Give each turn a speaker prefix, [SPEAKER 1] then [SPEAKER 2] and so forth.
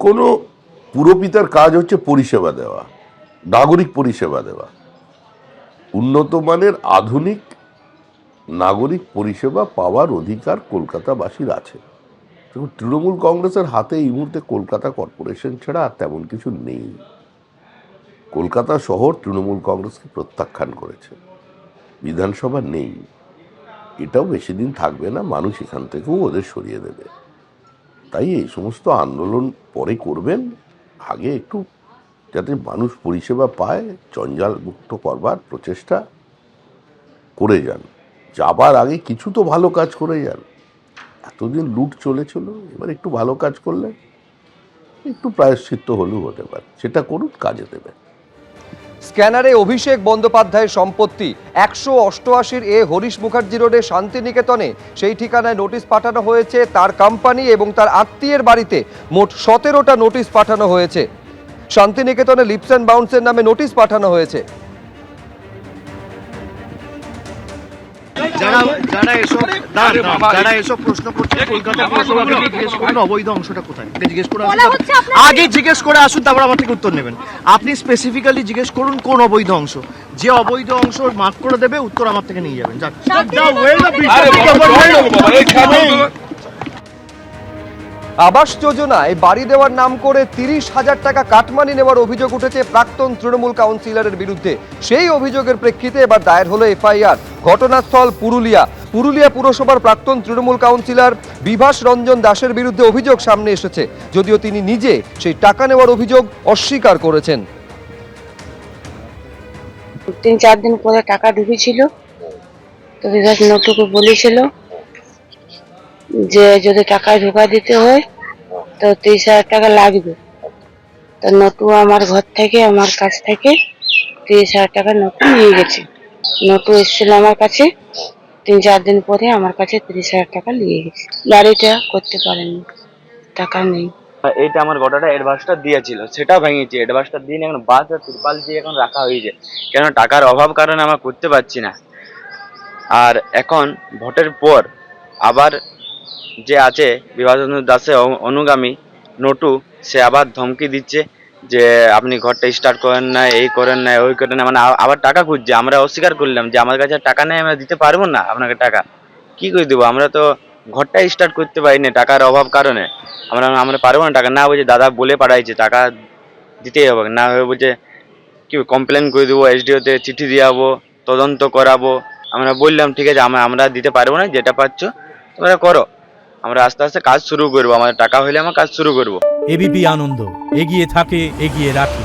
[SPEAKER 1] কোনো পুরপিতার কাজ হচ্ছে পরিষেবা দেওয়া, নাগরিক পরিষেবা দেওয়া, উন্নত মানের আধুনিক নাগরিক পরিষেবা পাওয়ার অধিকার কলকাতাবাসীর আছে। দেখুন, তৃণমূল কংগ্রেসের হাতে এই মুহূর্তে কলকাতা কর্পোরেশন ছাড়া আর তেমন কিছু নেই। কলকাতা শহর তৃণমূল কংগ্রেসকে প্রত্যাখ্যান করেছে, বিধানসভা নেই, এটাও বেশি দিন থাকবে না, মানুষ এখান থেকেও ওদের সরিয়ে দেবে। তাই এই সমস্ত আন্দোলন পরে করবেন, আগে একটু যাতে মানুষ পরিষেবা পায় জঞ্জাল মুক্ত করবার প্রচেষ্টা করে যান। যাবার আগে কিছু তো ভালো কাজ করে যান। এতদিন লুট চলেছিল, এবার একটু ভালো কাজ করলে একটু প্রায়শ্চিত্ত হলেও হতে পারে, সেটা করুন, কাজে দেবে।
[SPEAKER 2] স্ক্যানারে অভিষেক বন্দ্যোপাধ্যায়ের সম্পত্তি 188 এ হরিশ মুখার্জি রোডে শান্তিনিকেতনে সেই ঠিকানায় নোটিশ পাঠানো হয়েছে। তার কোম্পানি এবং তার আত্মীয়ের বাড়িতে মোট 17টা নোটিশ পাঠানো হয়েছে। শান্তিনিকেতনে লিপস অ্যান্ড বাউন্সের নামে নোটিশ পাঠানো হয়েছে।
[SPEAKER 3] যারা এসব প্রশ্ন করছে কলকাতা পুরসভাকে জিজ্ঞেস করুন অবৈধ অংশটা কোথায়, জিজ্ঞেস করে আগে জিজ্ঞেস করে আসুন, তারপর আমার থেকে উত্তর নেবেন। আপনি স্পেসিফিক্যালি জিজ্ঞেস করুন কোন অবৈধ অংশ, যে অবৈধ অংশ মার্ক করে দেবে উত্তর আমার থেকে নিয়ে যাবেন।
[SPEAKER 2] আবাস যোজনায় বাড়ি দেওয়ার নাম করে 30,000 টাকা কাটমানি নেওয়ার অভিযোগ উঠেছে প্রাক্তন তৃণমূল কাউন্সিলরের বিরুদ্ধে। সেই অভিযোগের প্রেক্ষিতে এবার দায়ের হলো এফআইআর। ঘটনাস্থল পুরুলিয়া পুরসভার প্রাক্তন তৃণমূল কাউন্সিলর বিভাস রঞ্জন দাসের বিরুদ্ধে অভিযোগ সামনে এসেছে, যদিও তিনি নিজে সেই টাকা নেওয়ার অভিযোগ অস্বীকার করেছেন।
[SPEAKER 4] 3-4 দিন পরে টাকা ঢুকেছিল, তো বিভাস নটুকে বলেছিল যে যদি টাকায় ঢোকা দিতে হয় তো 30,000 টাকা লাগবে। তো নটু আমার ঘর থেকে, আমার কাছ থেকে 30,000 টাকা নটু নিয়ে গেছে। নটু এসেছিল আমার কাছে, 3-4 দিন পরে আমার কাছে 30,000 টাকা নিয়ে গেছে। বাড়িটা করতে পারেনি, টাকা নেই।
[SPEAKER 5] এইটা আমার গোটাটা অ্যাডভান্সটা দিয়েছিল, সেটা ভেঙেছি। অ্যাডভান্সটা দিয়ে এখন বাস আর ত্রিপাল দিয়ে এখন রাখা হয়েছে, কেন টাকার অভাব কারণে আমরা করতে পারছি না। আর এখন ভোটের পর আবার যে আছে বিভাসচন্দ্র দাসের অনুগামী নটু, সে আবার ধমকি দিচ্ছে যে আপনি ঘরটা স্টার্ট করেন না, এই করেন না, ওই করেন না, মানে আবার টাকা খুঁজছে। আমরা অস্বীকার করলাম যে আমার কাছে টাকা নেই, আমরা দিতে পারবো না আপনাকে টাকা। কি করে দেবো, আমরা তো ঘরটা স্টার্ট করতে পারি না টাকার অভাব কারণে। আমরা পারবো না টাকা। না বলছে দাদা বলে পাঠাইছে টাকা দিতেই হবে, না হয়ে বলছে কি কমপ্লেন করে দেবো, এসডিওতে চিঠি দিয়ে যাবো, তদন্ত করাবো। আমরা বললাম ঠিক আছে, আমরা দিতে পারবো না, যেটা পাচ্ছ তোমরা করো, আমরা আস্তে আস্তে কাজ শুরু করবো, আমাদের টাকা হলে আমরা কাজ শুরু করবো।
[SPEAKER 6] এবিপি আনন্দ, এগিয়ে থাকে, এগিয়ে রাখে।